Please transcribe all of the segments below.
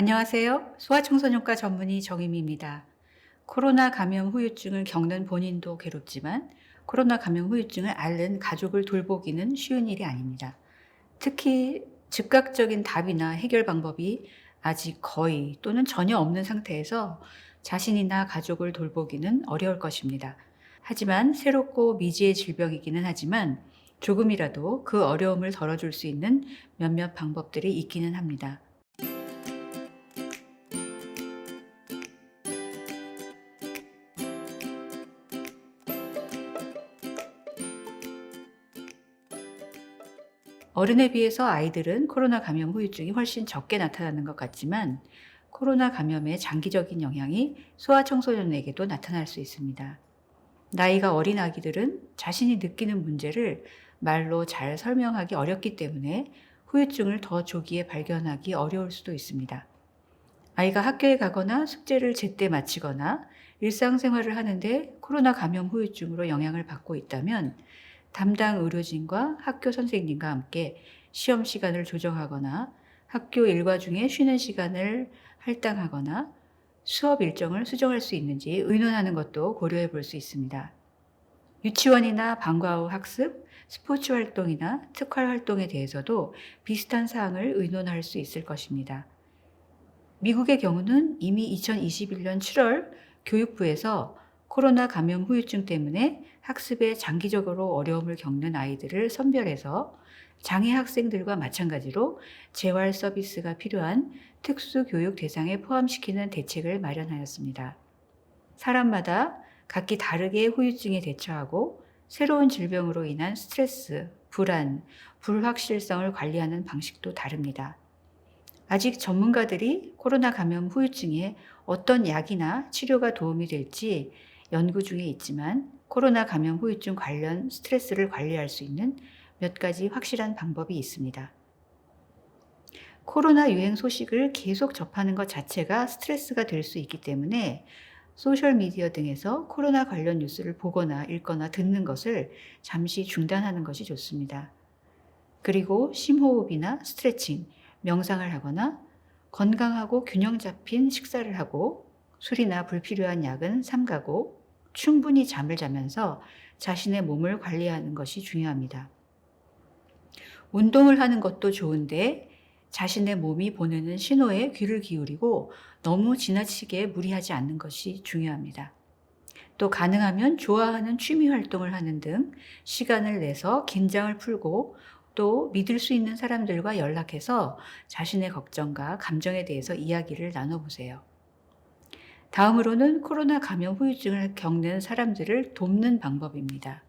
안녕하세요. 소아청소년과 전문의 정임입니다. 코로나 감염 후유증을 겪는 본인도 괴롭지만 코로나 감염 후유증을 앓는 가족을 돌보기는 쉬운 일이 아닙니다. 특히 즉각적인 답이나 해결 방법이 아직 거의 또는 전혀 없는 상태에서 자신이나 가족을 돌보기는 어려울 것입니다. 하지만 새롭고 미지의 질병이기는 하지만 조금이라도 그 어려움을 덜어줄 수 있는 몇몇 방법들이 있기는 합니다. 어른에 비해서 아이들은 코로나 감염 후유증이 훨씬 적게 나타나는 것 같지만 코로나 감염의 장기적인 영향이 소아청소년에게도 나타날 수 있습니다. 나이가 어린 아기들은 자신이 느끼는 문제를 말로 잘 설명하기 어렵기 때문에 후유증을 더 조기에 발견하기 어려울 수도 있습니다. 아이가 학교에 가거나 숙제를 제때 마치거나 일상생활을 하는데 코로나 감염 후유증으로 영향을 받고 있다면 담당 의료진과 학교 선생님과 함께 시험 시간을 조정하거나 학교 일과 중에 쉬는 시간을 할당하거나 수업 일정을 수정할 수 있는지 의논하는 것도 고려해 볼 수 있습니다. 유치원이나 방과 후 학습, 스포츠 활동이나 특활 활동에 대해서도 비슷한 사항을 의논할 수 있을 것입니다. 미국의 경우는 이미 2021년 7월 교육부에서 코로나 감염 후유증 때문에 학습에 장기적으로 어려움을 겪는 아이들을 선별해서 장애 학생들과 마찬가지로 재활 서비스가 필요한 특수 교육 대상에 포함시키는 대책을 마련하였습니다. 사람마다 각기 다르게 후유증에 대처하고 새로운 질병으로 인한 스트레스, 불안, 불확실성을 관리하는 방식도 다릅니다. 아직 전문가들이 코로나 감염 후유증에 어떤 약이나 치료가 도움이 될지 연구 중에 있지만 코로나 감염 후유증 관련 스트레스를 관리할 수 있는 몇 가지 확실한 방법이 있습니다. 코로나 유행 소식을 계속 접하는 것 자체가 스트레스가 될 수 있기 때문에 소셜미디어 등에서 코로나 관련 뉴스를 보거나 읽거나 듣는 것을 잠시 중단하는 것이 좋습니다. 그리고 심호흡이나 스트레칭, 명상을 하거나 건강하고 균형 잡힌 식사를 하고 술이나 불필요한 약은 삼가고 충분히 잠을 자면서 자신의 몸을 관리하는 것이 중요합니다. 운동을 하는 것도 좋은데 자신의 몸이 보내는 신호에 귀를 기울이고 너무 지나치게 무리하지 않는 것이 중요합니다. 또 가능하면 좋아하는 취미 활동을 하는 등 시간을 내서 긴장을 풀고 또 믿을 수 있는 사람들과 연락해서 자신의 걱정과 감정에 대해서 이야기를 나눠보세요. 다음으로는 코로나 감염 후유증을 겪는 사람들을 돕는 방법입니다.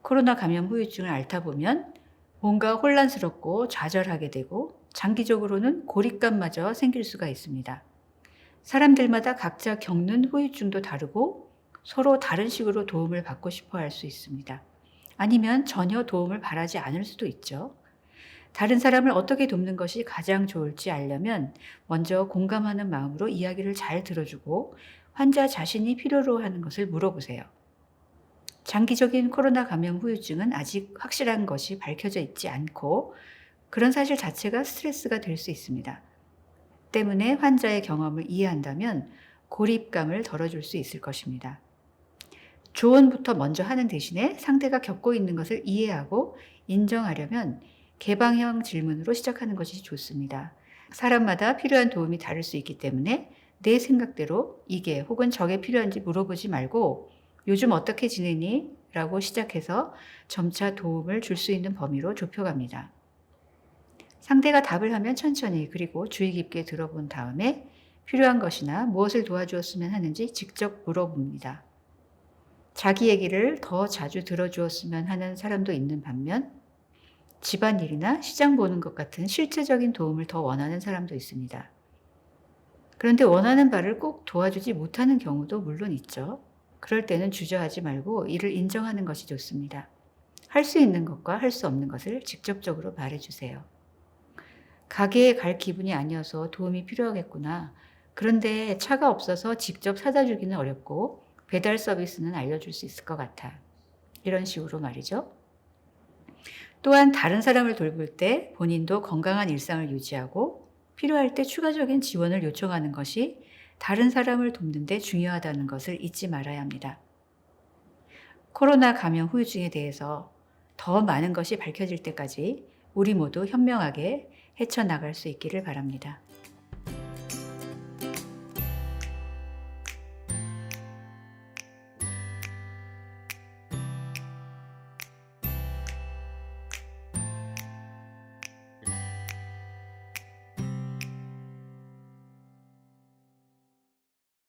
코로나 감염 후유증을 앓다 보면 뭔가 혼란스럽고 좌절하게 되고 장기적으로는 고립감마저 생길 수가 있습니다. 사람들마다 각자 겪는 후유증도 다르고 서로 다른 식으로 도움을 받고 싶어 할 수 있습니다. 아니면 전혀 도움을 바라지 않을 수도 있죠. 다른 사람을 어떻게 돕는 것이 가장 좋을지 알려면 먼저 공감하는 마음으로 이야기를 잘 들어주고 환자 자신이 필요로 하는 것을 물어보세요. 장기적인 코로나 감염 후유증은 아직 확실한 것이 밝혀져 있지 않고 그런 사실 자체가 스트레스가 될 수 있습니다. 때문에 환자의 경험을 이해한다면 고립감을 덜어줄 수 있을 것입니다. 조언부터 먼저 하는 대신에 상대가 겪고 있는 것을 이해하고 인정하려면 개방형 질문으로 시작하는 것이 좋습니다. 사람마다 필요한 도움이 다를 수 있기 때문에 내 생각대로 이게 혹은 저게 필요한지 물어보지 말고 요즘 어떻게 지내니? 라고 시작해서 점차 도움을 줄 수 있는 범위로 좁혀갑니다. 상대가 답을 하면 천천히 그리고 주의 깊게 들어본 다음에 필요한 것이나 무엇을 도와주었으면 하는지 직접 물어봅니다. 자기 얘기를 더 자주 들어주었으면 하는 사람도 있는 반면 집안일이나 시장 보는 것 같은 실제적인 도움을 더 원하는 사람도 있습니다. 그런데 원하는 바를 꼭 도와주지 못하는 경우도 물론 있죠. 그럴 때는 주저하지 말고 이를 인정하는 것이 좋습니다. 할 수 있는 것과 할 수 없는 것을 직접적으로 말해주세요. 가게에 갈 기분이 아니어서 도움이 필요하겠구나. 그런데 차가 없어서 직접 사다 주기는 어렵고 배달 서비스는 알려줄 수 있을 것 같아. 이런 식으로 말이죠. 또한 다른 사람을 돌볼 때 본인도 건강한 일상을 유지하고 필요할 때 추가적인 지원을 요청하는 것이 다른 사람을 돕는 데 중요하다는 것을 잊지 말아야 합니다. 코로나 감염 후유증에 대해서 더 많은 것이 밝혀질 때까지 우리 모두 현명하게 헤쳐나갈 수 있기를 바랍니다.